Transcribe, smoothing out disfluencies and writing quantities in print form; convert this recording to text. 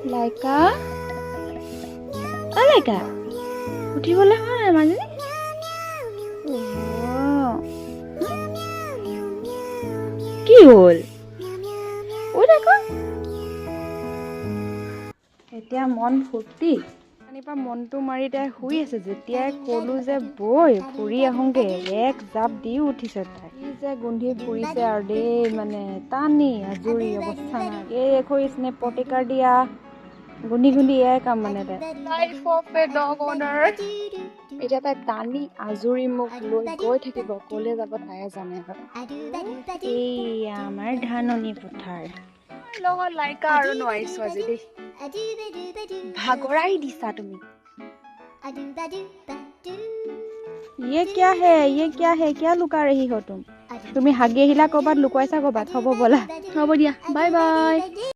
লাইকা লাইকা উঠিবলৈ হোৱা নাই মাজনী কি হ'ল এতিয়া মন ফূৰ্তি পানীৰ মনটো মাৰি তাই শুই আছে যেতিয়াই ক'লো যে বৈ ফুৰি আহোঁগে এক জাপ দিও উঠিছে তাই যে গোন্ধি ফুৰিছে আৰু দেই মানে টানি আজৰি অৱস্থা নাই এই এখৰিচনে প্ৰতিকাৰ দিয়া গুন্ধি গুন্ধি এয়াই কাম মানে তাই লাইফ অফ এ ডগ অনাৰ এতিয়া তাই টানি আজৰি মোক লৈ গৈ থাকিব ক'লে যাব তাইয়ে জানে এই আমাৰ ধাননি পথাৰ লগত লাইকা আৰু নোৱাৰিছো আজি দেই ভাগৰাই দিছা তুমি ये क्या है क्या लुका रही हो तुम तुम्हें हागी আহিলা ক'বাত লুকুৱাইছা ক'বাত হ'ব বলা হ'ব দিয়া বাই বাই